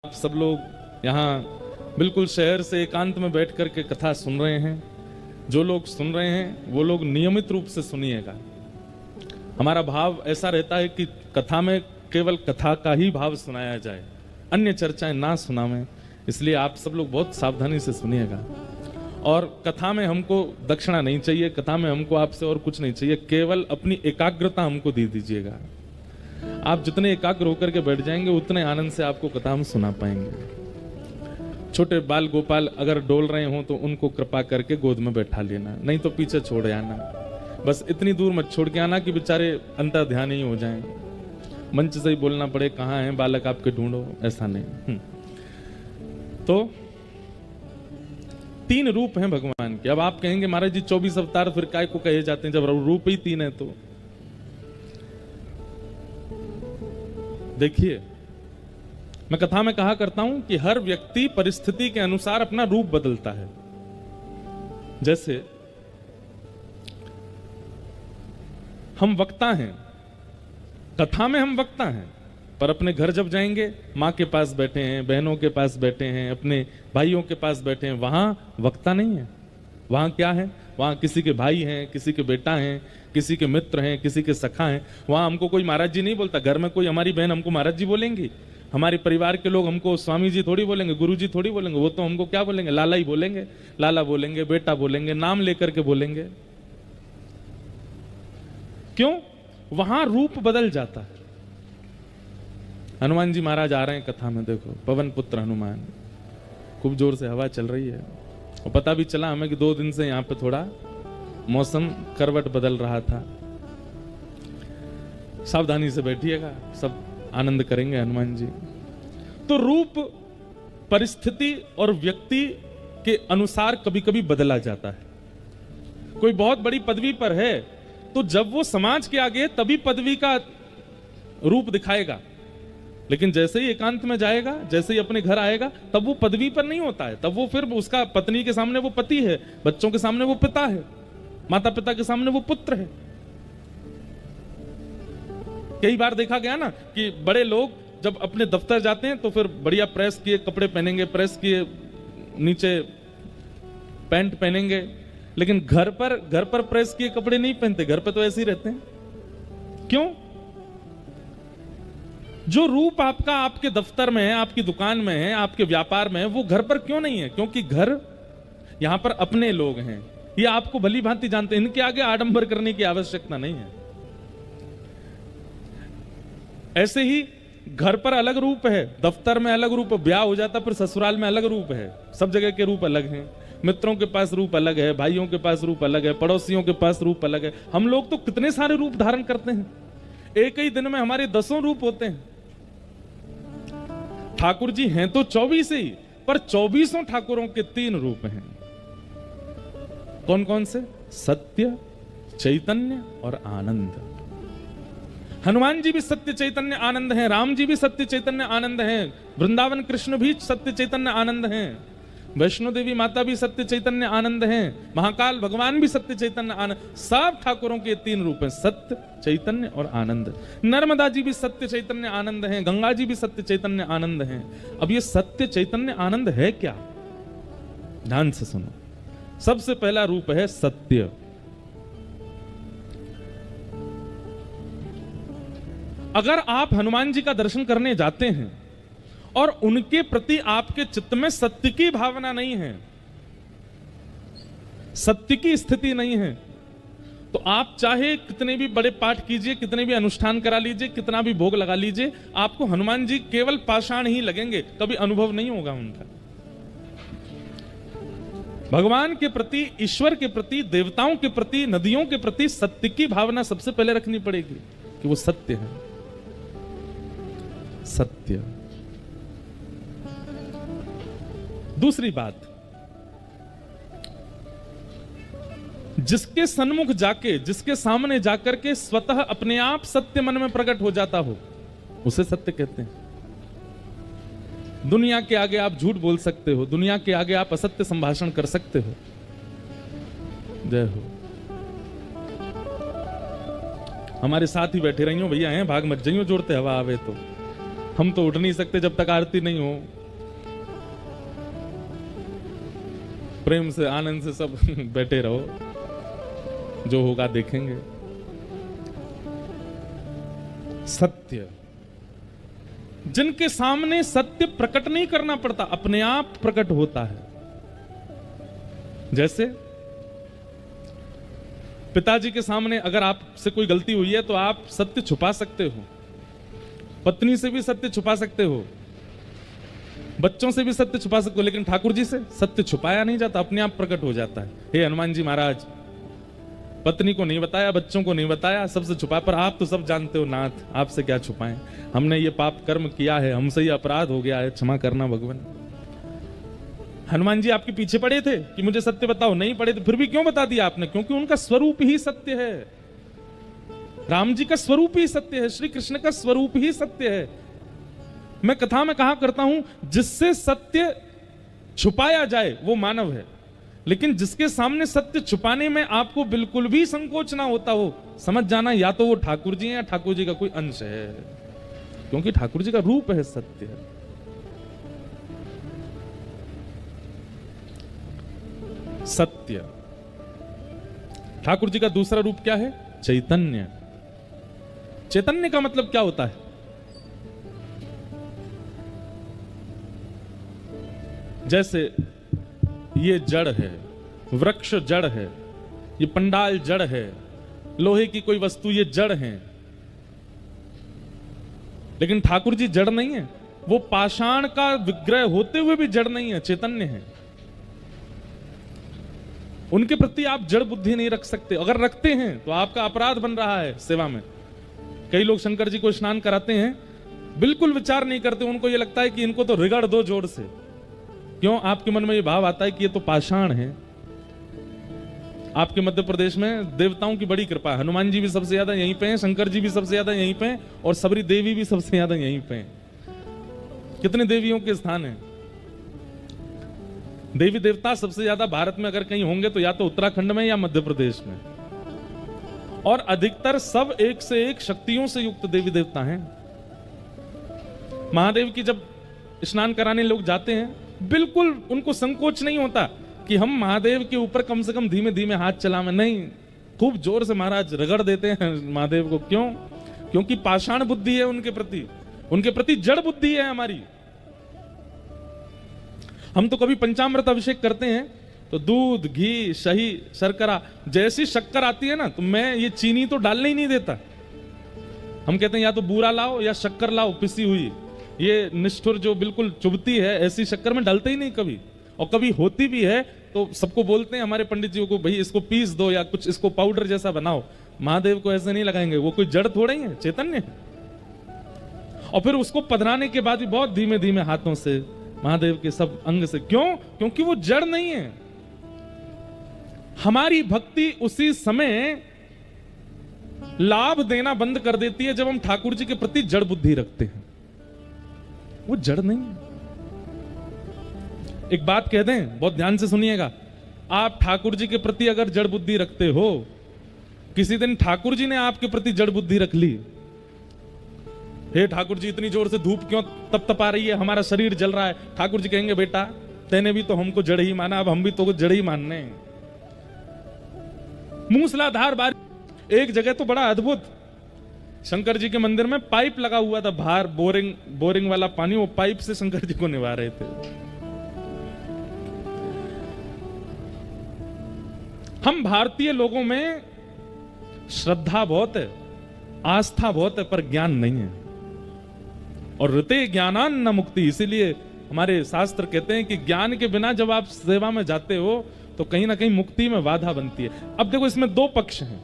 आप सब लोग यहाँ बिल्कुल शहर से एकांत में बैठ कर के कथा सुन रहे हैं। जो लोग सुन रहे हैं वो लोग नियमित रूप से सुनिएगा। हमारा भाव ऐसा रहता है कि कथा में केवल कथा का ही भाव सुनाया जाए, अन्य चर्चाएं ना सुनावें। इसलिए आप सब लोग बहुत सावधानी से सुनिएगा। और कथा में हमको दक्षिणा नहीं चाहिए, कथा में हमको आपसे और कुछ नहीं चाहिए, केवल अपनी एकाग्रता हमको दे दीजिएगा। आप जितने एकाग्र होकर के बैठ जाएंगे उतने आनंद से आपको कथा हम सुना पाएंगे। छोटे बाल गोपाल अगर डोल रहे हो तो उनको कृपा करके गोद में बैठा लेना, नहीं तो पीछे छोड़ आना। बस इतनी दूर मत छोड़ के आना कि बेचारे अंतर ध्यान ही हो जाएं, मंच से ही बोलना पड़े कहाँ हैं बालक आपके ढूंढो, ऐसा नहीं। तो 3 रूप हैं भगवान के। अब आप कहेंगे महाराज जी 24 अवतार फिर काय को कहे जाते हैं जब रूप ही 3 है? तो देखिए, मैं कथा में कहा करता हूं कि हर व्यक्ति परिस्थिति के अनुसार अपना रूप बदलता है। जैसे हम वक्ता हैं, कथा में हम वक्ता हैं, पर अपने घर जब जाएंगे मां के पास बैठे हैं, बहनों के पास बैठे हैं, अपने भाइयों के पास बैठे हैं, वहां वक्ता नहीं है। वहां क्या है? वहां किसी के भाई हैं, किसी के बेटा हैं, किसी के मित्र हैं, किसी के सखा हैं। वहां हमको कोई महाराज जी नहीं बोलता। घर में कोई हमारी बहन हमको महाराज जी बोलेंगी, हमारे परिवार के लोग हमको स्वामी जी थोड़ी बोलेंगे, गुरु जी थोड़ी बोलेंगे। वो तो हमको क्या बोलेंगे? लाला ही बोलेंगे, लाला बोलेंगे, बेटा बोलेंगे, नाम लेकर के बोलेंगे। क्यों? वहां रूप बदल जाता है। हनुमान जी महाराज आ रहे हैं कथा में, देखो पवन पुत्र हनुमान, खूब जोर से हवा चल रही है। और पता भी चला हमें कि 2 दिन से यहां पे थोड़ा मौसम करवट बदल रहा था। सावधानी से बैठिएगा, सब आनंद करेंगे हनुमान जी। तो रूप परिस्थिति और व्यक्ति के अनुसार कभी कभी बदला जाता है। कोई बहुत बड़ी पदवी पर है तो जब वो समाज के आगे तभी पदवी का रूप दिखाएगा, लेकिन जैसे ही एकांत में जाएगा, जैसे ही अपने घर आएगा, तब वो पदवी पर नहीं होता है। तब वो फिर उसका पत्नी के सामने वो पति है, बच्चों के सामने वो पिता है, माता पिता के सामने वो पुत्र है। कई बार देखा गया ना कि बड़े लोग जब अपने दफ्तर जाते हैं तो फिर बढ़िया प्रेस किए कपड़े पहनेंगे, प्रेस किए नीचे पैंट पहनेंगे, लेकिन घर पर प्रेस किए कपड़े नहीं पहनते। घर पे तो ऐसे ही रहते हैं। क्यों? जो रूप आपका आपके दफ्तर में है, आपकी दुकान में है, आपके व्यापार में है, वो घर पर क्यों नहीं है? क्योंकि घर यहां पर अपने लोग हैं, ये आपको भली भांति जानते हैं। इनके आगे आडंबर करने की आवश्यकता नहीं है। ऐसे ही घर पर अलग रूप है, दफ्तर में अलग रूप, ब्याह हो जाता पर ससुराल में अलग रूप है। सब जगह के रूप अलग हैं। मित्रों के पास रूप अलग है, भाइयों के पास रूप अलग है, पड़ोसियों के पास रूप अलग है। हम लोग तो कितने सारे रूप धारण करते हैं। एक ही दिन में हमारे 10 रूप होते हैं। ठाकुर जी हैं तो 24 ही, पर 24 ठाकुरों के 3 रूप हैं। कौन कौन से? सत्य, चैतन्य और आनंद। हनुमान जी भी सत्य चैतन्य आनंद हैं, राम जी भी सत्य चैतन्य आनंद हैं, वृंदावन कृष्ण भी सत्य चैतन्य आनंद हैं, वैष्णो देवी माता भी सत्य चैतन्य आनंद हैं, महाकाल भगवान भी सत्य चैतन्य आनंद। सब ठाकुरों के 3 रूप हैं, सत्य, चैतन्य और आनंद। नर्मदा जी भी सत्य चैतन्य आनंद हैं, गंगा जी भी सत्य चैतन्य आनंद हैं। अब ये सत्य चैतन्य आनंद है क्या? ध्यान से सुनो। सबसे पहला रूप है सत्य। अगर आप हनुमान जी का दर्शन करने जाते हैं और उनके प्रति आपके चित्त में सत्य की भावना नहीं है, सत्य की स्थिति नहीं है, तो आप चाहे कितने भी बड़े पाठ कीजिए, कितने भी अनुष्ठान करा लीजिए, कितना भी भोग लगा लीजिए, आपको हनुमान जी केवल पाषाण ही लगेंगे, कभी अनुभव नहीं होगा उनका। भगवान के प्रति, ईश्वर के प्रति, देवताओं के प्रति, नदियों के प्रति सत्य की भावना सबसे पहले रखनी पड़ेगी कि वो सत्य है। सत्य। दूसरी बात, जिसके सन्मुख जाके, जिसके सामने जाकर के स्वतः अपने आप सत्य मन में प्रकट हो जाता हो, उसे सत्य कहते हैं। दुनिया के आगे आप झूठ बोल सकते हो, दुनिया के आगे आप असत्य संभाषण कर सकते हो। जय हो। हमारे साथ ही बैठे रहियो भैया हैं, भाग मत जाइयो, जोड़ते हवा आवे तो। हम तो उठ नहीं सकते जब तक आरती नहीं हो। प्रेम से आनंद से सब बैठे रहो, जो होगा देखेंगे। सत्य, जिनके सामने सत्य प्रकट नहीं करना पड़ता, अपने आप प्रकट होता है। जैसे पिताजी के सामने अगर आपसे कोई गलती हुई है तो आप सत्य छुपा सकते हो, पत्नी से भी सत्य छुपा सकते हो, बच्चों से भी सत्य छुपा सकते हो, लेकिन ठाकुर जी से सत्य छुपाया नहीं जाता, अपने आप प्रकट हो जाता है। हे हनुमान जी महाराज, पत्नी को नहीं बताया, बच्चों को नहीं बताया, सबसे छुपा, पर आप तो सब जानते हो नाथ, आपसे क्या छुपाएं, हमने ये पाप कर्म किया है, हमसे ये अपराध हो गया है, क्षमा करना भगवान। हनुमान जी आपके पीछे पड़े थे कि मुझे सत्य बताओ, नहीं पड़े थे, फिर भी क्यों बता दिया आपने? क्योंकि उनका स्वरूप ही सत्य है। राम जी का स्वरूप ही सत्य है, श्री कृष्ण का स्वरूप ही सत्य है। मैं कथा में कहा करता हूं, जिससे सत्य छुपाया जाए वो मानव है, लेकिन जिसके सामने सत्य छुपाने में आपको बिल्कुल भी संकोच ना होता हो, समझ जाना या तो वो ठाकुर जी हैं या ठाकुर जी का कोई अंश है, क्योंकि ठाकुर जी का रूप है सत्य है। सत्य। ठाकुर जी का दूसरा रूप क्या है? चैतन्य। चैतन्य का मतलब क्या होता है? जैसे ये जड़ है, वृक्ष जड़ है, ये पंडाल जड़ है, लोहे की कोई वस्तु ये जड़ है, लेकिन ठाकुर जी जड़ नहीं है। वो पाषाण का विग्रह होते हुए भी जड़ नहीं है, चैतन्य है। उनके प्रति आप जड़ बुद्धि नहीं रख सकते, अगर रखते हैं तो आपका अपराध बन रहा है सेवा में। कई लोग शंकर जी को स्नान कराते हैं, बिल्कुल विचार नहीं करते, उनको ये लगता है कि इनको तो रिगड़ दो जोर से। क्यों? आपके मन में ये भाव आता है कि ये तो पाषाण है। आपके मध्य प्रदेश में देवताओं की बड़ी कृपा है, हनुमान जी भी सबसे ज्यादा यहीं पे हैं, शंकर जी भी सबसे ज्यादा यहीं पे हैं, और सबरी देवी भी सबसे ज्यादा यहीं पे हैं। कितने देवियों के स्थान हैं? देवी देवता सबसे ज्यादा भारत में अगर कहीं होंगे तो या तो उत्तराखंड में या मध्य प्रदेश में, और अधिकतर सब एक से एक शक्तियों से युक्त देवी देवता हैं। महादेव की जब स्नान कराने लोग जाते हैं, बिल्कुल उनको संकोच नहीं होता कि हम महादेव के ऊपर कम से कम धीमे धीमे हाथ चलावें, नहीं, खूब जोर से महाराज रगड़ देते हैं महादेव को। क्यों? क्योंकि पाषाण बुद्धि है उनके प्रति जड़ बुद्धि है हमारी। हम तो कभी पंचामृत अभिषेक करते हैं तो दूध, घी, शही, शर्करा, जैसी शक्कर आती है ना, तो मैं ये चीनी तो डालने ही नहीं देता। हम कहते हैं या तो बूरा लाओ या शक्कर लाओ पिसी हुई, ये निष्ठुर जो बिल्कुल चुभती है, ऐसी शक्कर में डालते ही नहीं कभी। और कभी होती भी है तो सबको बोलते हैं हमारे पंडित जी को, भाई इसको पीस दो या कुछ इसको पाउडर जैसा बनाओ। महादेव को ऐसे नहीं लगाएंगे, वो कोई जड़ थोड़े ही है, चैतन्य है। और फिर उसको पधराने के बाद भी बहुत धीमे धीमे हाथों से महादेव के सब अंग से। क्यों? क्योंकि वो जड़ नहीं है। हमारी भक्ति उसी समय लाभ देना बंद कर देती है जब हम ठाकुर जी के प्रति जड़ बुद्धि रखते हैं। वो जड़ नहीं है। एक बात कह दें, बहुत ध्यान से सुनिएगा, आप ठाकुर जी के प्रति अगर जड़ बुद्धि रखते हो, किसी दिन ठाकुर जी ने आपके प्रति जड़ बुद्धि रख ली, हे ठाकुर जी इतनी जोर से धूप क्यों तपतपा रही है, हमारा शरीर जल रहा है, ठाकुर जी कहेंगे बेटा तेने भी तो हमको जड़ ही माना, अब हम भी तो जड़ ही मानने। मूसलाधार बारिश। एक जगह तो बड़ा अद्भुत, शंकर जी के मंदिर में पाइप लगा हुआ था, बाहर बोरिंग वाला पानी, वो पाइप से शंकर जी को निभा रहे थे। हम भारतीय लोगों में श्रद्धा बहुत है, आस्था बहुत है, पर ज्ञान नहीं है। और ऋते ज्ञानान न मुक्ति, इसीलिए हमारे शास्त्र कहते हैं कि ज्ञान के बिना जब आप सेवा में जाते हो तो कहीं ना कहीं मुक्ति में बाधा बनती है। अब देखो इसमें दो पक्ष हैं।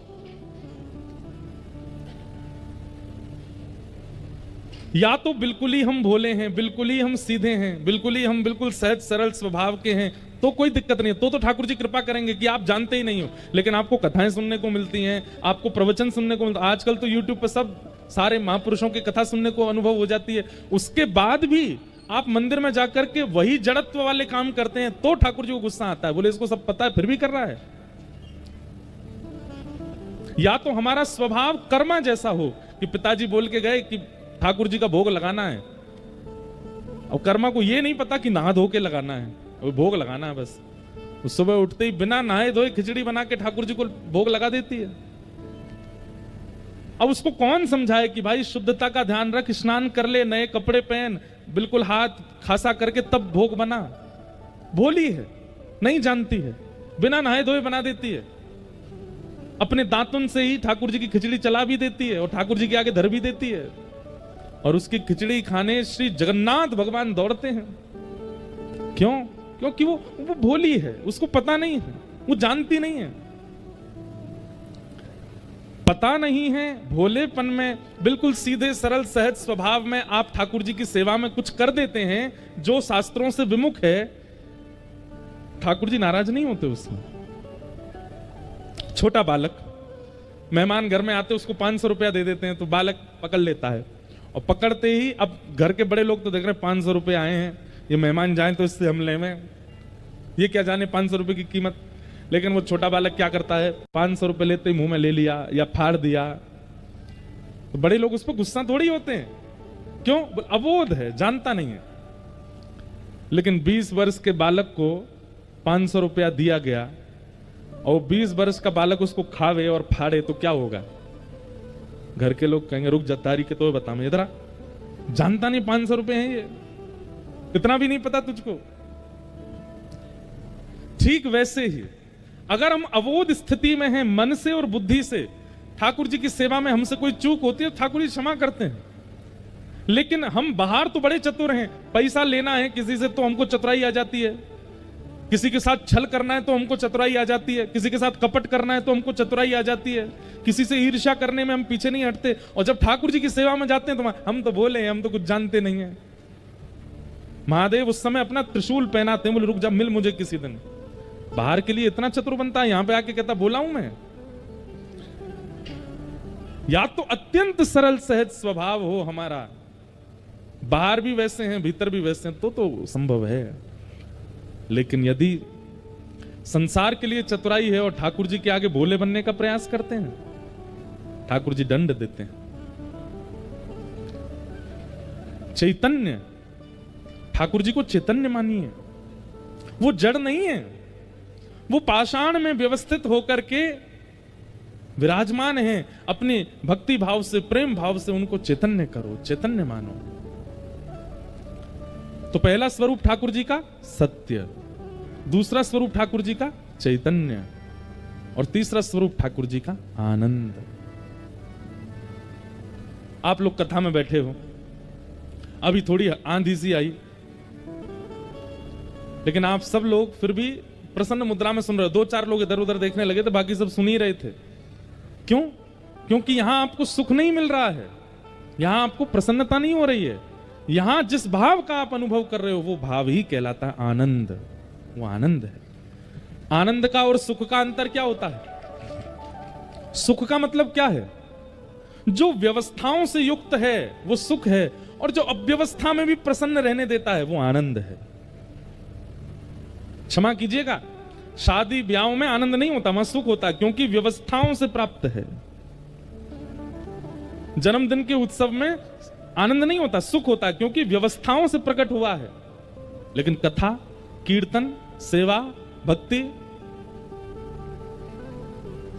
या तो बिल्कुल ही हम भोले हैं, बिल्कुल ही हम सीधे हैं, बिल्कुल ही हम बिल्कुल सहज सरल स्वभाव के हैं, तो कोई दिक्कत नहीं है, तो ठाकुर जी कृपा करेंगे कि आप जानते ही नहीं हो, लेकिन आपको कथाएं सुनने को मिलती हैं, आपको प्रवचन सुनने को मिलता है। आजकल तो यूट्यूब पर सब सारे महापुरुषों की कथा सुनने को अनुभव हो जाती है। उसके बाद भी आप मंदिर में जाकर के वही जड़त्व वाले काम करते हैं तो ठाकुर जी को गुस्सा आता है, बोले इसको सब पता है फिर भी कर रहा है। या तो हमारा स्वभाव कर्मा जैसा हो कि पिताजी बोल के गए कि ठाकुर जी का भोग लगाना है, और कर्मा को ये नहीं पता कि नहा धो के लगाना है, वो भोग लगाना है बस। उस सुबह उठते ही बिना नहाए धोए खिचड़ी बना के ठाकुर जी को भोग लगा देती है। अब उसको कौन समझाए कि भाई शुद्धता का ध्यान रख, स्नान कर ले, नए कपड़े पहन, बिल्कुल हाथ खासा करके तब भोग बना। भोली है, नहीं जानती है, बिना नहाए धोए बना देती है। अपने दांतुन से ही ठाकुर जी की खिचड़ी चला भी देती है और ठाकुर जी के आगे धर भी देती है। और उसकी खिचड़ी खाने श्री जगन्नाथ भगवान दौड़ते हैं। क्यों? क्योंकि वो भोली है, उसको पता नहीं है, वो जानती नहीं है। पता नहीं है, भोलेपन में, बिल्कुल सीधे सरल सहज स्वभाव में आप ठाकुर जी की सेवा में कुछ कर देते हैं जो शास्त्रों से विमुख है। ठाकुर जी नाराज नहीं होते उसमें। छोटा बालक, मेहमान घर में आते उसको 500 रुपया दे देते हैं तो बालक पकड़ लेता है, और पकड़ते ही अब घर के बड़े लोग तो देख रहे हैं 500 रुपये आए हैं, ये मेहमान जाए तो इससे हम लें, ये क्या जाने 500 रुपये की कीमत। लेकिन वो छोटा बालक क्या करता है, 500 रुपये लेते ही मुंह में ले लिया या फाड़ दिया। तो बड़े लोग उस पर गुस्सा थोड़ी होते हैं, क्यों? अबोध है, जानता नहीं है। लेकिन 20 वर्ष के बालक को 500 रुपया दिया गया और 20 वर्ष का बालक उसको खावे और फाड़े तो क्या होगा? घर के लोग कहेंगे रुक जत्तारी के तो बता, मैं इधर जानता नहीं 500 रुपए हैं ये, इतना भी नहीं पता तुझको। ठीक वैसे ही अगर हम अवोध स्थिति में हैं मन से और बुद्धि से, ठाकुर जी की सेवा में हमसे कोई चूक होती है ठाकुर जी क्षमा करते हैं। लेकिन हम बाहर तो बड़े चतुर हैं, पैसा लेना है किसी से तो हमको चतुराई आ जाती है, किसी के साथ छल करना है तो हमको चतुराई आ जाती है, किसी के साथ कपट करना है तो हमको चतुराई आ जाती है, किसी से ईर्ष्या करने में हम पीछे नहीं हटते। और जब ठाकुर जी की सेवा में जाते हैं तो हम तो बोले हैं, हम तो कुछ जानते नहीं है। महादेव उस समय अपना त्रिशूल पहनाते हैं, बोले रुक जा मिल मुझे किसी दिन। बाहर के लिए इतना चतुर बनता है, यहां पे आके कहता बोला हूं मैं। या तो अत्यंत सरल सहज स्वभाव हो हमारा, बाहर भी वैसे हैं भीतर भी वैसे हैं, तो संभव है। लेकिन यदि संसार के लिए चतुराई है और ठाकुर जी के आगे भोले बनने का प्रयास करते हैं, ठाकुर जी दंड देते हैं। चैतन्य, ठाकुर जी को चैतन्य मानिए, वो जड़ नहीं है, वो पाषाण में व्यवस्थित होकर के विराजमान है। अपने भक्ति भाव से, प्रेम भाव से उनको चैतन्य करो, चैतन्य मानो। तो पहला स्वरूप ठाकुर जी का सत्य, दूसरा स्वरूप ठाकुर जी का चैतन्य, और तीसरा स्वरूप ठाकुर जी का आनंद। आप लोग कथा में बैठे हो, अभी थोड़ी आंधी सी आई, लेकिन आप सब लोग फिर भी प्रसन्न मुद्रा में सुन रहे हो। 2-4 लोग इधर उधर देखने लगे थे, बाकी सब सुन ही रहे थे। क्यों? क्योंकि यहां आपको सुख नहीं मिल रहा है, यहां आपको प्रसन्नता नहीं हो रही है। यहां जिस भाव का आप अनुभव कर रहे हो वो भाव ही कहलाता है आनंद। वो आनंद है। आनंद का और सुख का अंतर क्या होता है? सुख का मतलब क्या है? जो व्यवस्थाओं से युक्त है वो सुख है, और जो अव्यवस्था में भी प्रसन्न रहने देता है वो आनंद है। क्षमा कीजिएगा, शादी ब्याह में आनंद नहीं होता, वहां सुख होता है, क्योंकि व्यवस्थाओं से प्राप्त है। जन्मदिन के उत्सव में आनंद नहीं होता, सुख होता है, क्योंकि व्यवस्थाओं से प्रकट हुआ है। लेकिन कथा, कीर्तन, सेवा, भक्ति,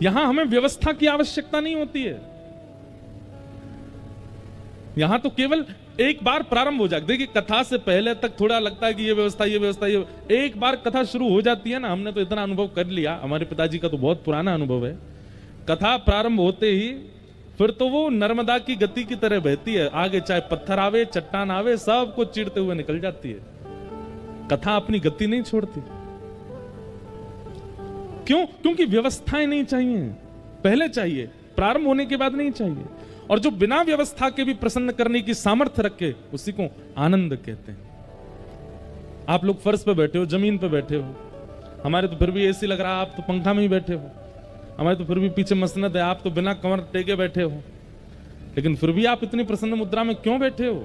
यहां हमें व्यवस्था की आवश्यकता नहीं होती है। यहां तो केवल एक बार प्रारंभ हो जाए। देखिए कथा से पहले तक थोड़ा लगता है कि ये व्यवस्था, ये व्यवस्था, ये, एक बार कथा शुरू हो जाती है ना, हमने तो इतना अनुभव कर लिया, हमारे पिताजी का तो बहुत पुराना अनुभव है। कथा प्रारंभ होते ही फिर तो वो नर्मदा की गति की तरह बहती है, आगे चाहे पत्थर आवे, चट्टान आवे, सबको चीरते हुए निकल जाती है। कथा अपनी गति नहीं छोड़ती। क्यों? क्योंकि व्यवस्थाएं नहीं चाहिए, पहले चाहिए, प्रारंभ होने के बाद नहीं चाहिए। और जो बिना व्यवस्था के भी प्रसन्न करने की सामर्थ्य रखे, उसी को आनंद कहते हैं। आप लोग फर्श पे बैठे हो, जमीन पे बैठे हो, हमारे तो फिर भी एसी लग रहा है, आप तो पंखा में ही बैठे हो, हमारे तो फिर भी पीछे मसनद है, आप तो बिना कमर टेके बैठे हो। लेकिन फिर भी आप इतनी प्रसन्न मुद्रा में क्यों बैठे हो?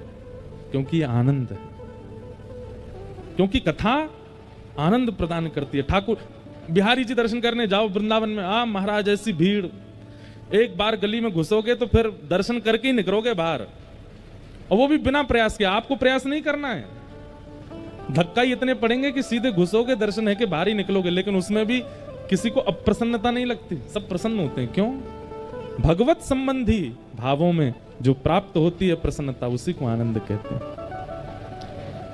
क्योंकि ये आनंद है, क्योंकि कथा आनंद प्रदान करती है। ठाकुर बिहारी जी दर्शन करने जाओ वृंदावन में, महाराज ऐसी भीड़, एक बार गली में घुसोगे तो फिर दर्शन करके ही निकलोगे बाहर, और वो भी बिना प्रयास के। आपको प्रयास नहीं करना है, धक्का ही इतने पड़ेंगे कि सीधे घुसोगे, दर्शन है कि बाहर ही निकलोगे, लेकिन उसमें भी किसी को अप्रसन्नता नहीं लगती, सब प्रसन्न होते हैं। क्यों? भगवत संबंधी भावों में जो प्राप्त होती है प्रसन्नता, उसी को आनंद कहते हैं।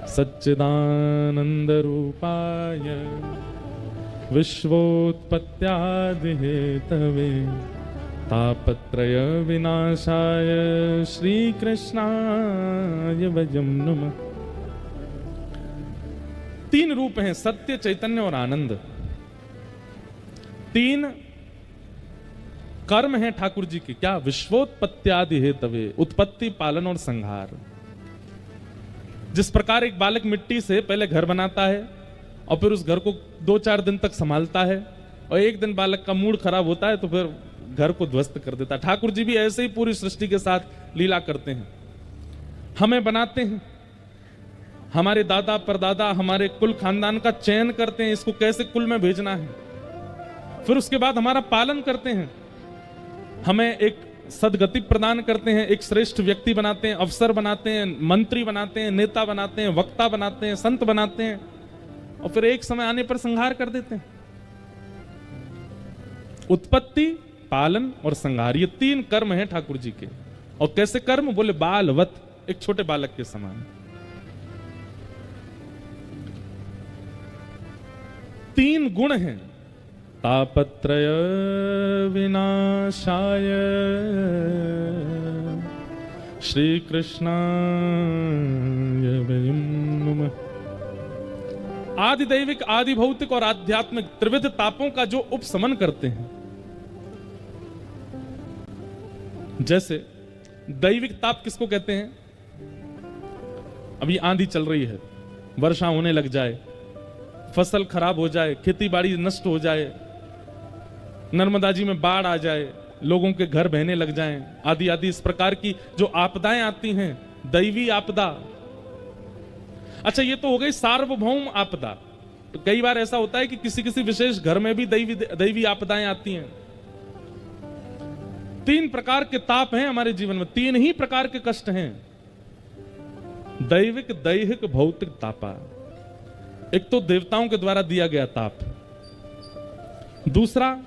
सच्चिदानंद रूपाय विश्वोत्पत्त्यादि हेतवे तापत्रय विनाशाय श्री कृष्णाय वयं नमः। तीन रूप हैं, सत्य, चैतन्य और आनंद। तीन कर्म हैं ठाकुर जी की। क्या? विश्वोत्पत्त्यादि हेतवे, उत्पत्ति, पालन और संहार। जिस प्रकार एक बालक मिट्टी से पहले घर बनाता है और फिर उस घर को 2-4 दिन तक संभालता है, और एक दिन बालक का मूड खराब होता है तो फिर घर को ध्वस्त कर देता है, ठाकुर जी भी ऐसे ही पूरी सृष्टि के साथ लीला करते हैं। हमें बनाते हैं, हमारे दादा परदादा, हमारे कुल खानदान का चयन करते हैं, इसको कैसे कुल में भेजना है। फिर उसके बाद हमारा पालन करते हैं, हमें एक सदगति प्रदान करते हैं, एक श्रेष्ठ व्यक्ति बनाते हैं, अफसर बनाते हैं, मंत्री बनाते हैं, नेता बनाते हैं, वक्ता बनाते हैं, संत बनाते हैं, और फिर एक समय आने पर संहार कर देते हैं। उत्पत्ति, पालन और संहार, ये तीन कर्म हैं ठाकुर जी के। और कैसे कर्म? बोले बालवत, एक छोटे बालक के समान। तीन गुण हैं, तापत्रय विनाशाय श्री कृष्णाय वयं नमः। आदि दैविक, आदि भौतिक और आध्यात्मिक त्रिविध तापों का जो उपशमन करते हैं। जैसे दैविक ताप किसको कहते हैं? अभी आंधी चल रही है, वर्षा होने लग जाए, फसल खराब हो जाए, खेती बाड़ी नष्ट हो जाए, नर्मदा जी में बाढ़ आ जाए, लोगों के घर बहने लग जाएं, आदि आदि इस प्रकार की जो आपदाएं आती हैं, दैवी आपदा। अच्छा, ये तो हो गई सार्वभौम आपदा। तो कई बार ऐसा होता है कि किसी किसी विशेष घर में भी दैवी आपदाएं आती हैं। तीन प्रकार के ताप हैं हमारे जीवन में, तीन ही प्रकार के कष्ट हैं, दैविक, दैहिक, भौतिक तापा। एक तो देवताओं के द्वारा दिया गया ताप, दूसरा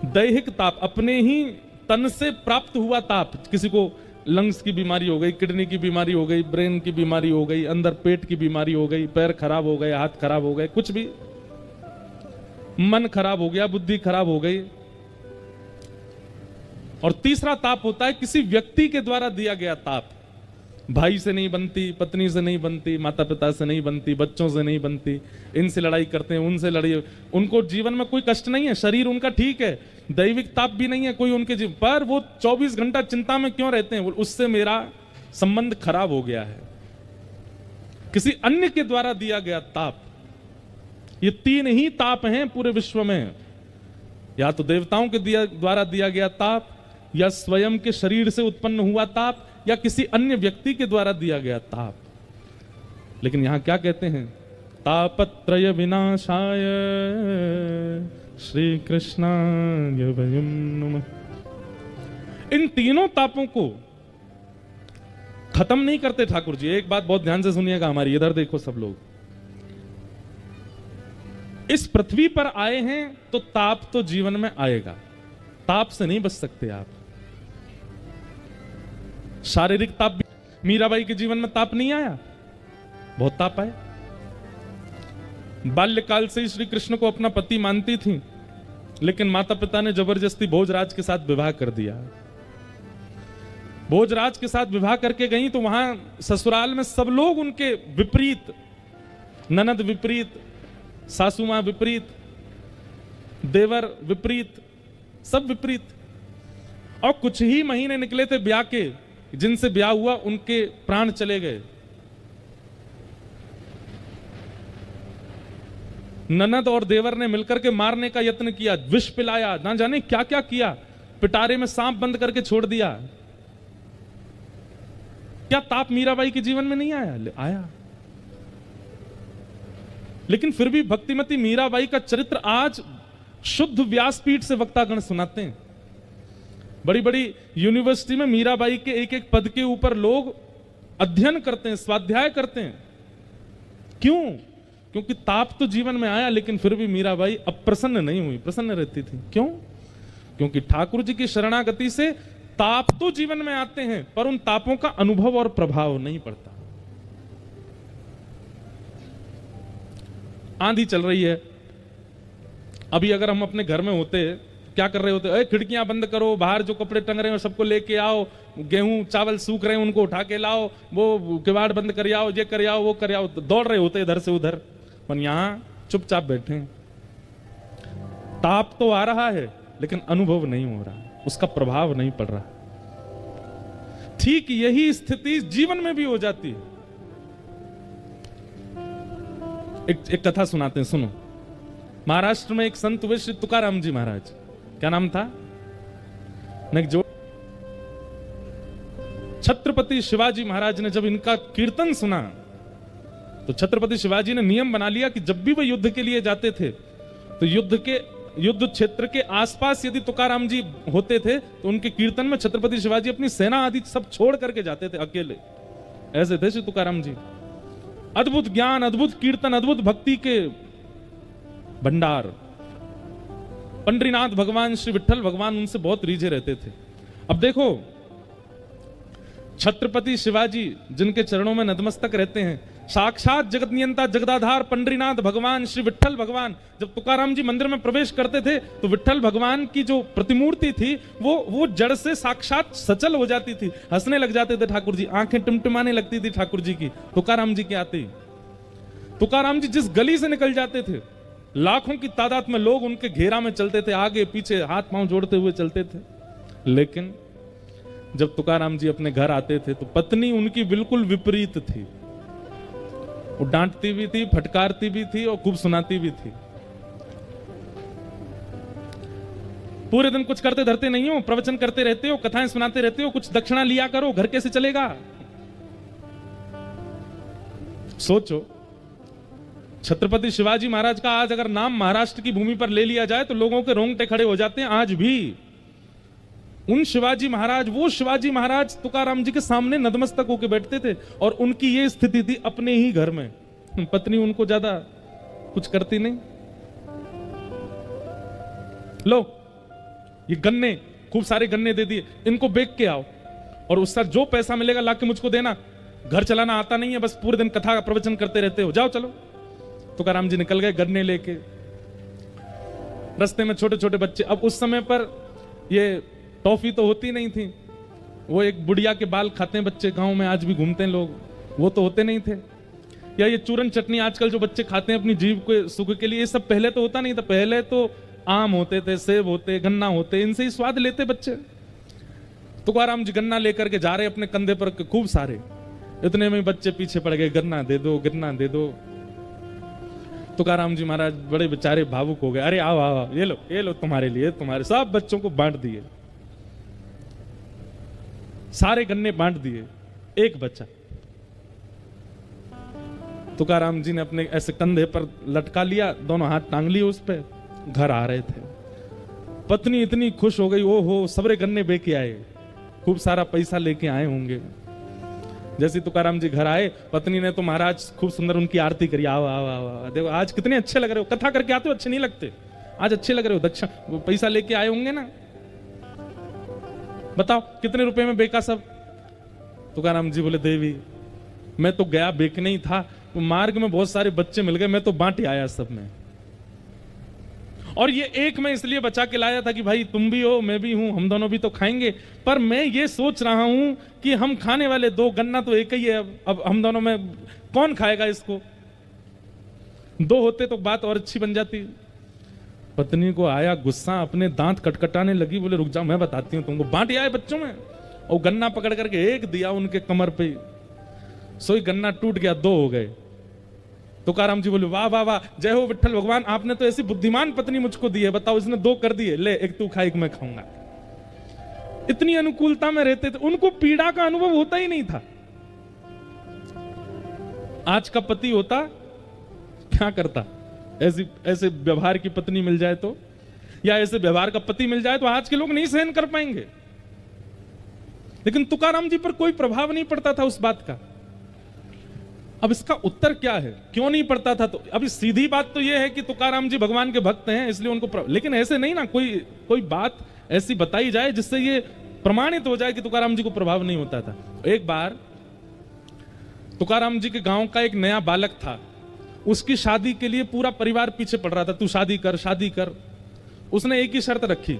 दैहिक ताप, अपने ही तन से प्राप्त हुआ ताप। किसी को लंग्स की बीमारी हो गई, किडनी की बीमारी हो गई, ब्रेन की बीमारी हो गई, अंदर पेट की बीमारी हो गई, पैर खराब हो गए, हाथ खराब हो गए, कुछ भी, मन खराब हो गया, बुद्धि खराब हो गई। और तीसरा ताप होता है किसी व्यक्ति के द्वारा दिया गया ताप। भाई से नहीं बनती, पत्नी से नहीं बनती, माता पिता से नहीं बनती, बच्चों से नहीं बनती, इनसे लड़ाई करते हैं, उनसे लड़ाई, उनको जीवन में कोई कष्ट नहीं है, शरीर उनका ठीक है, दैविक ताप भी नहीं है कोई उनके जीवन पर, वो 24 घंटा चिंता में क्यों रहते हैं? उससे मेरा संबंध खराब हो गया है। किसी अन्य के द्वारा दिया गया ताप। ये तीन ही ताप हैं पूरे विश्व में, या तो देवताओं के द्वारा दिया गया ताप, या स्वयं के शरीर से उत्पन्न हुआ ताप, या किसी अन्य व्यक्ति के द्वारा दिया गया ताप। लेकिन यहां क्या कहते हैं? तापत्रय विनाशाय श्री कृष्णाय वयं नमः। इन तीनों तापों को खत्म नहीं करते ठाकुर जी। एक बात बहुत ध्यान से सुनिएगा हमारी, इधर देखो सब लोग। इस पृथ्वी पर आए हैं तो ताप तो जीवन में आएगा, ताप से नहीं बच सकते आप। शारीरिक ताप भी, मीराबाई के जीवन में ताप नहीं आया, बहुत ताप आए। बाल्यकाल से ही श्री कृष्ण को अपना पति मानती थी, लेकिन माता पिता ने जबरदस्ती भोजराज के साथ विवाह कर दिया। भोजराज के साथ विवाह करके गई तो वहां ससुराल में सब लोग उनके विपरीत, ननद विपरीत, सासू मां विपरीत, देवर विपरीत, सब विपरीत। और कुछ ही महीने निकले थे ब्याह के, जिनसे ब्याह हुआ उनके प्राण चले गए। ननद और देवर ने मिलकर के मारने का यत्न किया, विष पिलाया, ना जाने क्या क्या किया, पिटारे में सांप बंद करके छोड़ दिया। क्या ताप मीराबाई के जीवन में नहीं आया? आया। लेकिन फिर भी भक्तिमती मीराबाई का चरित्र आज शुद्ध व्यासपीठ से वक्तागण सुनाते हैं। बड़ी बड़ी यूनिवर्सिटी में मीराबाई के एक एक पद के ऊपर लोग अध्ययन करते हैं, स्वाध्याय करते हैं। क्यों? क्योंकि ताप तो जीवन में आया, लेकिन फिर भी मीराबाई अप्रसन्न नहीं हुई, प्रसन्न रहती थी। क्यों? क्योंकि ठाकुर जी की शरणागति से ताप तो जीवन में आते हैं, पर उन तापों का अनुभव और प्रभाव नहीं पड़ता। आंधी चल रही है, अभी अगर हम अपने घर में होते, क्या कर रहे होते? खिड़कियां बंद करो, बाहर जो कपड़े टंग रहे हैं सबको लेके आओ, गेहूं चावल सूख रहे हैं उनको उठा के लाओ, वो किवाड़ बंद कर आओ, ये कर आओ, वो कर आओ, तो दौड़ रहे होते इधर से उधर। पर यहां चुपचाप बैठे हैं। ताप तो आ रहा है लेकिन अनुभव नहीं हो रहा, उसका प्रभाव नहीं पड़ रहा। ठीक यही स्थिति जीवन में भी हो जाती है। एक कथा सुनाते हैं, सुनो। महाराष्ट्र में एक संत हुए श्री तुकाराम जी महाराज। क्या नाम था? जो छत्रपति शिवाजी महाराज ने जब इनका कीर्तन सुना तो छत्रपति शिवाजी ने नियम बना लिया कि जब भी वो युद्ध के लिए जाते थे तो युद्ध क्षेत्र के आसपास यदि तुकाराम जी होते थे तो उनके कीर्तन में छत्रपति शिवाजी अपनी सेना आदि सब छोड़ करके जाते थे अकेले। ऐसे थे श्री तुकाराम जी। अद्भुत ज्ञान, अद्भुत कीर्तन, अद्भुत भक्ति के भंडार। पंडरीनाथ भगवान, श्री विठ्ठल भगवान उनसे बहुत रीझे रहते थे। अब देखो, छत्रपति शिवाजी जिनके चरणों में नतमस्तक रहते हैं, साक्षात जगत नियंता जगदाधार पंडरीनाथ भगवान, श्री विठ्ठल भगवान, जब तुकाराम जी मंदिर में प्रवेश करते थे तो विठ्ठल भगवान की जो प्रतिमूर्ति थी वो जड़ से साक्षात सचल हो जाती थी। हंसने लग जाते थे ठाकुर जी, आंखें टिमटिमाने लगती थी ठाकुर जी की तुकाराम जी के आते ही। तुकाराम जी जिस गली से निकल जाते थे, लाखों की तादाद में लोग उनके घेरा में चलते थे, आगे पीछे हाथ पांव जोड़ते हुए चलते थे। लेकिन जब तुकाराम जी अपने घर आते थे तो पत्नी उनकी बिल्कुल विपरीत थी। वो डांटती भी थी, फटकारती भी थी और खूब सुनाती भी थी। पूरे दिन कुछ करते धरते नहीं हो, प्रवचन करते रहते हो, कथाएं सुनाते रहते हो, कुछ दक्षिणा लिया करो, घर कैसे चलेगा? सोचो, छत्रपति शिवाजी महाराज का आज अगर नाम महाराष्ट्र की भूमि पर ले लिया जाए तो लोगों के रोंगटे खड़े हो जाते हैं। आज भी उन शिवाजी महाराज, वो शिवाजी महाराज तुकाराम जी के सामने नतमस्तक होकर बैठते थे और उनकी ये स्थिति थी अपने ही घर में। पत्नी उनको ज्यादा कुछ करती नहीं। लो ये गन्ने, खूब सारे गन्ने दे दिए, इनको बेच के आओ और उसका जो पैसा मिलेगा लाके मुझको देना। घर चलाना आता नहीं है, बस पूरे दिन कथा का प्रवचन करते रहते हो, जाओ चलो। तुकाराम जी निकल गए गन्ने लेके। रास्ते में छोटे छोटे बच्चे, अब उस समय पर ये टॉफी तो होती नहीं थी, वो एक बुढ़िया के बाल खाते हैं बच्चे, गांव में आज भी घूमते हैं लोग, वो तो होते नहीं थे। या ये चूरन चटनी आजकल जो बच्चे खाते हैं अपनी जीभ के सुख के लिए, ये सब पहले तो होता नहीं था। पहले तो आम होते थे, सेब होते, गन्ना होते, इनसे ही स्वाद लेते बच्चे। तुकाराम जी गन्ना लेकर के जा रहे अपने कंधे पर, खूब सारे। इतने में बच्चे पीछे पड़ गए, गन्ना दे दो, गन्ना दे दो। तुकाराम जी महाराज बड़े बेचारे भावुक हो गए। अरे आओ आओ, ये लो तुम्हारे लिए, तुम्हारे सब बच्चों को बांट दिए, सारे गन्ने बांट दिए, एक बच्चा। तुकाराम जी ने अपने ऐसे कंधे पर लटका लिया, दोनों हाथ टांग लिए उस पे। घर आ रहे थे, पत्नी इतनी खुश हो गई, ओहो सबरे गन्ने बेच आए, खूब सारा पैसा लेके आए होंगे। जैसे तुकाराम जी घर आए, पत्नी ने तो महाराज खूब सुंदर उनकी आरती करी। आओ आओ आओ, देखो आज कितने अच्छे लग रहे हो, कथा करके आते हो अच्छे नहीं लगते, आज अच्छे लग रहे हो, दक्षिण पैसा लेके आए होंगे ना, बताओ कितने रुपए में बेका सब? तुकाराम जी बोले, देवी मैं तो गया बेचने ही था, तो मार्ग में बहुत सारे बच्चे मिल गए, मैं तो बांट आया सब में, और ये एक मैं इसलिए बचा के लाया था कि भाई तुम भी हो मैं भी हूं, हम दोनों भी तो खाएंगे। पर मैं ये सोच रहा हूं कि हम खाने वाले दो, गन्ना तो एक ही है, अब हम दोनों में कौन खाएगा इसको? दो होते तो बात और अच्छी बन जाती। पत्नी को आया गुस्सा, अपने दांत कटकटाने लगी, बोले रुक जाओ मैं बताती हूँ तुमको। बांट आए बच्चों में, और गन्ना पकड़ करके एक दिया उनके कमर पे, सोई गन्ना टूट गया, दो हो गए। तुकाराम जी बोले, वाह वाह वाह, जय हो विठ्ठल भगवान, आपने तो ऐसी बुद्धिमान पत्नी मुझको दी है, बताओ इसने दो कर दिए, ले एक तू खा एक मैं खाऊंगा। इतनी अनुकूलता में रहते थे, उनको पीड़ा का अनुभव होता ही नहीं था। आज का पति होता क्या करता? ऐसे व्यवहार की पत्नी मिल जाए तो, या ऐसे व्यवहार का पति मिल जाए तो आज के लोग नहीं सहन कर पाएंगे। लेकिन तुकाराम जी पर कोई प्रभाव नहीं पड़ता था उस बात का। अब इसका उत्तर क्या है, क्यों नहीं पढ़ता था? तो अभी सीधी बात तो यह है कि तुकाराम जी भगवान के भक्त हैं इसलिए उनको लेकिन ऐसे नहीं ना, कोई बात ऐसी बताई जाए जिससे ये प्रमाणित हो जाए कि तुकाराम जी को प्रभाव नहीं होता था। एक बार तुकाराम जी के गांव का एक नया बालक था, उसकी शादी के लिए पूरा परिवार पीछे पड़ रहा था, तू शादी कर शादी कर। उसने एक ही शर्त रखी,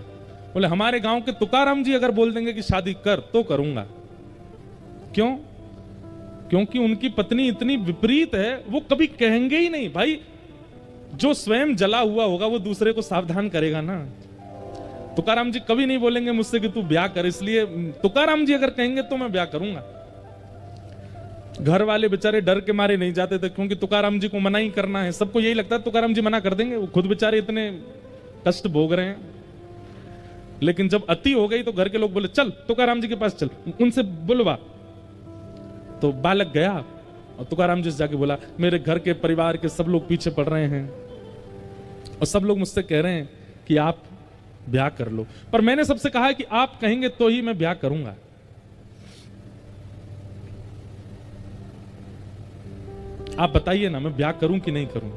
बोले हमारे गांव के तुकाराम जी अगर बोल देंगे कि शादी कर तो करूंगा। क्यों? क्योंकि उनकी पत्नी इतनी विपरीत है, वो कभी कहेंगे ही नहीं। भाई जो स्वयं जला हुआ होगा वो दूसरे को सावधान करेगा ना। तुकाराम जी कभी नहीं बोलेंगे मुझसे कि तू ब्याह कर, इसलिए तुकाराम जी अगर कहेंगे तो मैं ब्याह करूंगा। घर वाले बेचारे डर के मारे नहीं जाते थे, क्योंकि तुकाराम जी को मना ही करना है। सबको यही लगता है तुकाराम जी मना कर देंगे, वो खुद बेचारे इतने कष्ट भोग रहे हैं। लेकिन जब अति हो गई तो घर के लोग बोले चल तुकाराम जी के पास चल, उनसे बुलवा। तो बालक गया और तुकाराम जी से जाके बोला मेरे घर के परिवार के सब लोग पीछे पड़ रहे हैं और सब लोग मुझसे कह रहे हैं कि आप ब्याह कर लो, पर मैंने सबसे कहा है कि आप कहेंगे तो ही मैं ब्याह करूंगा। आप बताइए ना मैं ब्याह करूं कि नहीं करूं।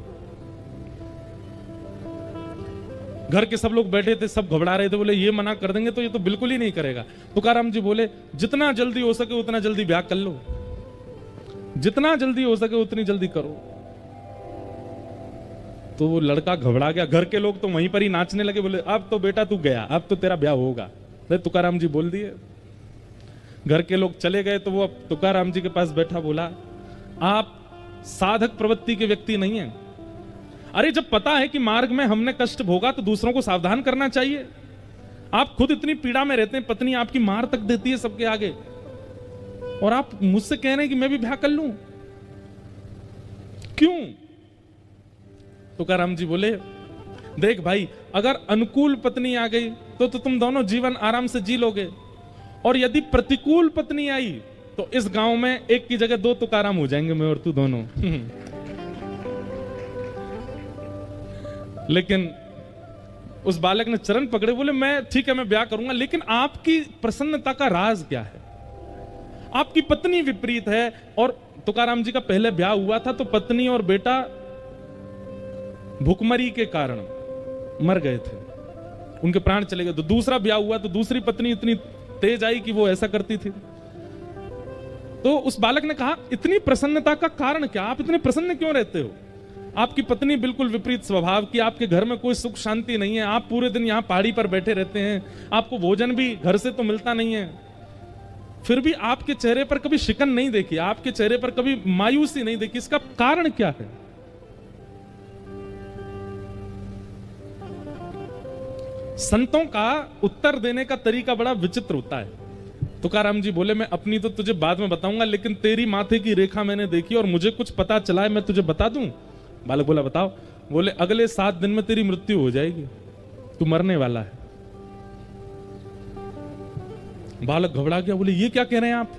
घर के सब लोग बैठे थे, सब घबरा रहे थे, बोले ये मना कर देंगे तो ये तो बिल्कुल ही नहीं करेगा। तुकाराम जी बोले जितना जल्दी हो सके उतना जल्दी ब्याह कर लो, जितना जल्दी हो सके उतनी जल्दी करो। तो वो लड़का घबरा गया, घर के लोग तो वहीं पर ही नाचने लगे, बोले अब तो बेटा तू गया, अब तो तेरा ब्याह होगा। तुकाराम जी बोल दिए, घर के लोग चले गए। तो वो तुकाराम जी के पास बैठा, बोला आप साधक प्रवृत्ति के व्यक्ति नहीं है। अरे जब पता है कि मार्ग में हमने कष्ट भोगा तो दूसरों को सावधान करना चाहिए। आप खुद इतनी पीड़ा में रहते हैं, पत्नी आपकी मार तक देती है सबके आगे, और आप मुझसे कह रहे हैं कि मैं भी ब्याह कर लूं, क्यों? तुकाराम जी बोले देख भाई, अगर अनुकूल पत्नी आ गई तो तुम दोनों जीवन आराम से जी लोगे, और यदि प्रतिकूल पत्नी आई तो इस गांव में एक की जगह दो तुकाराम हो जाएंगे, मैं और तू दोनों। लेकिन उस बालक ने चरण पकड़े, बोले मैं ठीक है मैं ब्याह करूंगा, लेकिन आपकी प्रसन्नता का राज क्या है? आपकी पत्नी विपरीत है। और तुकाराम जी का पहले ब्याह हुआ था तो पत्नी और बेटा भूखमरी के कारण मर गए थे, उनके प्राण चले गए। तो दूसरा ब्याह हुआ तो दूसरी पत्नी इतनी तेज आई कि वो ऐसा करती थी। तो उस बालक ने कहा इतनी प्रसन्नता का कारण क्या? आप इतने प्रसन्न क्यों रहते हो? आपकी पत्नी बिल्कुल विपरीत स्वभाव की, आपके घर में कोई सुख शांति नहीं है, आप पूरे दिन यहाँ पहाड़ी पर बैठे रहते हैं, आपको भोजन भी घर से तो मिलता नहीं है, फिर भी आपके चेहरे पर कभी शिकन नहीं देखी, आपके चेहरे पर कभी मायूसी नहीं देखी, इसका कारण क्या है? संतों का उत्तर देने का तरीका बड़ा विचित्र होता है। तुकाराम जी बोले मैं अपनी तो तुझे बाद में बताऊंगा, लेकिन तेरी माथे की रेखा मैंने देखी और मुझे कुछ पता चला है, मैं तुझे बता दूं। बालक बोला बताओ। बोले अगले 7 दिन में तेरी मृत्यु हो जाएगी, तू मरने वाला है। बालक घबरा गया, बोले ये क्या कह रहे हैं आप?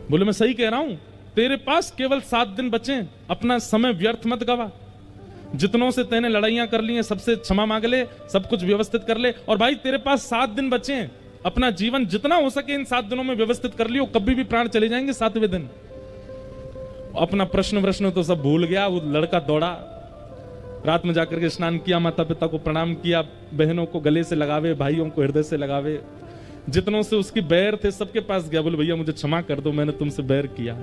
बोले मैं सही कह रहा हूं, तेरे पास केवल 7 दिन बचे, अपना समय व्यर्थ मत गवा। जितनों से तेने लड़ाइयां कर ली हैं सबसे क्षमा मांग ले, सब कुछ व्यवस्थित कर ले, और भाई तेरे पास 7 दिन बचे हैं, अपना जीवन जितना हो सके इन 7 दिनों में व्यवस्थित कर लियो, कभी भी प्राण चले जाएंगे 7वें दिन। अपना प्रश्न तो सब भूल गया। वो लड़का दौड़ा, रात में जाकर के स्नान किया, माता पिता को प्रणाम किया, बहनों को गले से लगावे, भाइयों को हृदय से लगावे, जितनों से उसकी बैर थे सबके पास गया, बोले भैया मुझे क्षमा कर दो, मैंने तुमसे बैर किया।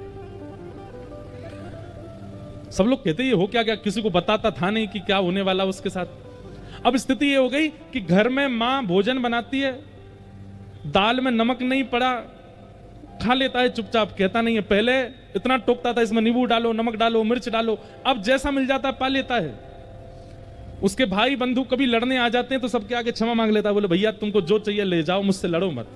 सब लोग कहते ये हो क्या गया, किसी को बताता था नहीं कि क्या होने वाला उसके साथ। अब स्थिति ये हो गई कि घर में मां भोजन बनाती है, दाल में नमक नहीं पड़ा, खा लेता है चुपचाप, कहता नहीं है। पहले इतना टोकता था इसमें नींबू डालो, नमक डालो, मिर्च डालो, अब जैसा मिल जाता है पा लेता है। उसके भाई बंधु कभी लड़ने आ जाते हैं तो सबके आगे क्षमा मांग लेता है, बोले भैया तुमको जो चाहिए ले जाओ, मुझसे लड़ो मत।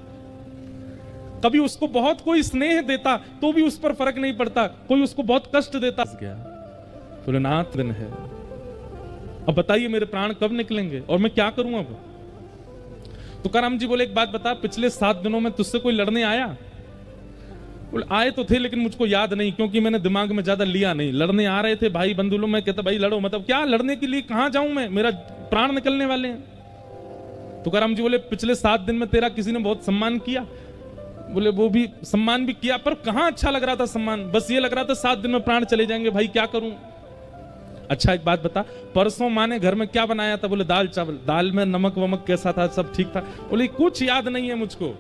कभी उसको बहुत कोई स्नेह देता तो भी उस पर फर्क नहीं पड़ता, कोई उसको बहुत कष्ट देता। बोले नाथ दिन है, अब बताइए मेरे प्राण कब निकलेंगे और मैं क्या करूं अब? तुकाराम जी बोले एक बात बता, पिछले 7 दिनों में तुझसे कोई लड़ने आया? बोले आए तो थे लेकिन मुझको याद नहीं, क्योंकि मैंने दिमाग में ज्यादा लिया नहीं। लड़ने आ रहे थे भाई बंधु लोग, मैं कहता भाई लड़ो, मतलब क्या लड़ने के लिए कहां जाऊं मैं, मेरा प्राण निकलने वाले हैं। तुकाराम जी बोले पिछले 7 दिन में तेरा किसी ने बहुत सम्मान किया? बोले वो भी सम्मान भी किया, पर कहां अच्छा लग रहा था सम्मान, बस ये लग रहा था 7 दिन में प्राण चले जाएंगे, भाई क्या करूं। अच्छा एक बात बता, परसों माँ ने घर में क्या बनाया था, बोले दाल चावल, दाल में नमक वमक कैसा था, सब ठीक था, बोले कुछ याद नहीं है मुझको,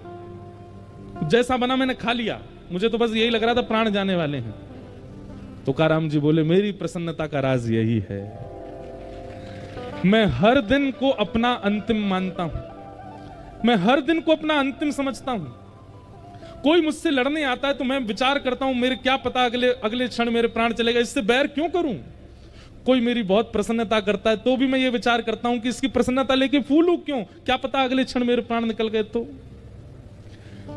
जैसा बना मैंने खा लिया, मुझे तो बस यही लग रहा था प्राण जाने वाले हैं। तुकाराम जी बोले मेरी प्रसन्नता का राज यही है, मैं हर दिन को अपना अंतिम मानता हूं, मैं हर दिन को अपना अंतिम समझता हूं। कोई मुझसे लड़ने आता है तो मैं विचार करता हूं मेरे क्या पता अगले क्षण मेरे प्राण चलेगा, इससे बैर क्यों करूं। कोई मेरी बहुत प्रसन्नता करता है तो भी मैं ये विचार करता हूं कि इसकी प्रसन्नता लेके फूलूं क्यों, क्या पता अगले क्षण मेरे प्राण निकल गए तो।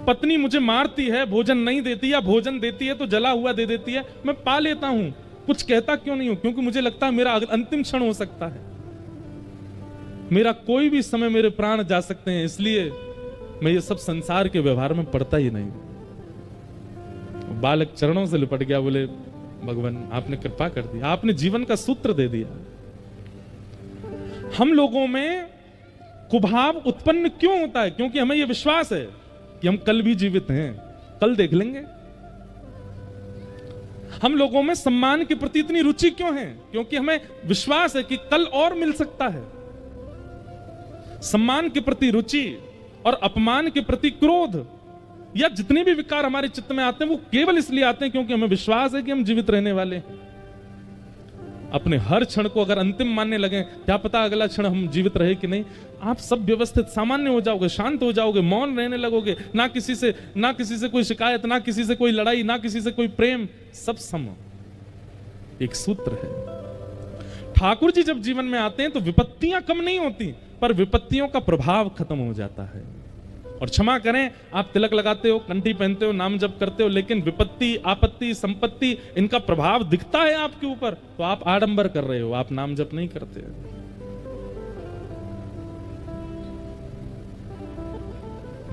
पत्नी मुझे मारती है, भोजन नहीं देती, या भोजन देती है तो जला हुआ दे देती है, मैं पा लेता हूं, कुछ कहता क्यों नहीं हूं, क्योंकि मुझे लगता है मेरा अंतिम क्षण हो सकता है, मेरा कोई भी समय मेरे प्राण जा सकते हैं, इसलिए मैं ये सब संसार के व्यवहार में पड़ता ही नहीं। बालक चरणों से लिपट गया, बोले भगवान आपने कृपा कर दी, आपने जीवन का सूत्र दे दिया। हम लोगों में कुभाव उत्पन्न क्यों होता है, क्योंकि हमें यह विश्वास है कि हम कल भी जीवित हैं, कल देख लेंगे। हम लोगों में सम्मान के प्रति इतनी रुचि क्यों है, क्योंकि हमें विश्वास है कि कल और मिल सकता है। सम्मान के प्रति रुचि और अपमान के प्रति क्रोध, या जितने भी विकार हमारे चित्त में आते हैं वो केवल इसलिए आते हैं क्योंकि हमें विश्वास है कि हम जीवित रहने वाले हैं। अपने हर क्षण को अगर अंतिम मानने लगे, क्या पता अगला क्षण हम जीवित रहे कि नहीं, आप सब व्यवस्थित सामान्य हो जाओगे, शांत हो जाओगे, मौन रहने लगोगे, ना किसी से कोई शिकायत, ना किसी से कोई लड़ाई, ना किसी से कोई प्रेम, सब सम। एक सूत्र है। ठाकुर जी जब जीवन में आते हैं तो विपत्तियां कम नहीं होती, पर विपत्तियों का प्रभाव खत्म हो जाता है। और क्षमा करें, आप तिलक लगाते हो, कंठी पहनते हो, नाम जप करते हो, लेकिन विपत्ति, आपत्ति, संपत्ति, इनका प्रभाव दिखता है आपके ऊपर, तो आप आडंबर कर रहे हो, आप नाम जप नहीं करते।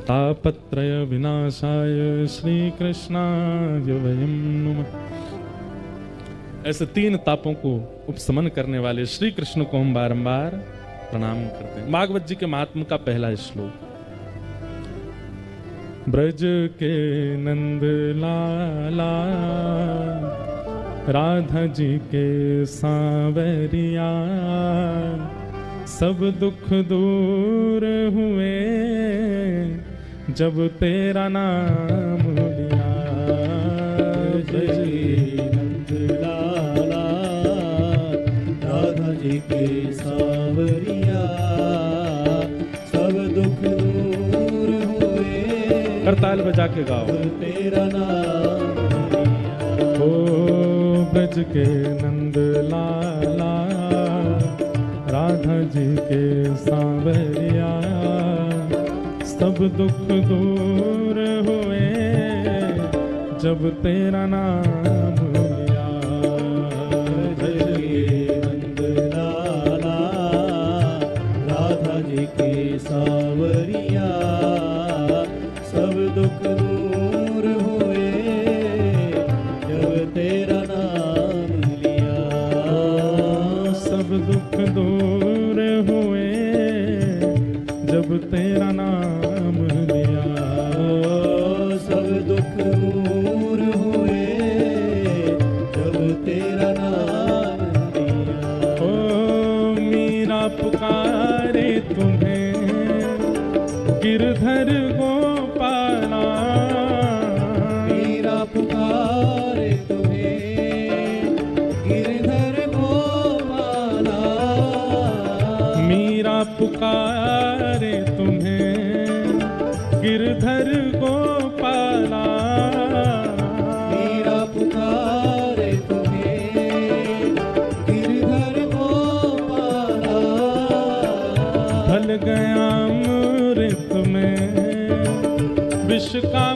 तापत्रय विनाशाय श्री कृष्णाय वयं नुमः। ऐसे 3 तापों को उपशमन करने वाले श्री कृष्ण को हम बारंबार प्रणाम करते हैं। भागवत जी के महात्म का पहला श्लोक। ब्रज के नंद लाला राधा जी के सांवरिया, सब दुख दूर हुए जब तेरा नाम लिया। ब्रज के नंद लाला राधा जी के सांवरिया, सब दुख दूर हुए करताल बजा के गाओ। तेरा नाम लिया। ओ ब्रज के नंद लाला राधा जी के सांवरिया, सब दुख दूर हुए जब तेरा नाम लिया। ब्रज के नंद लाला राधा जी के सांवरिया, सब दुख दूर हुए जब तेरा नाम लिया। सब दुख दूर हुए जब तेरा नाम लिया। सब दुख दूर हुए जब तेरा नाम लिया। ओ मीरा पुकारे तुम्हें गिरधर गोपाला, मीरा पुकारे तुम्हें गिरधर गोपाला। मीरा पुकारे तुम्हें गिरधर गोपाला। मीरा पुकारे तुम्हें गिरधर गोपाला। ढल गया अमृत में विष का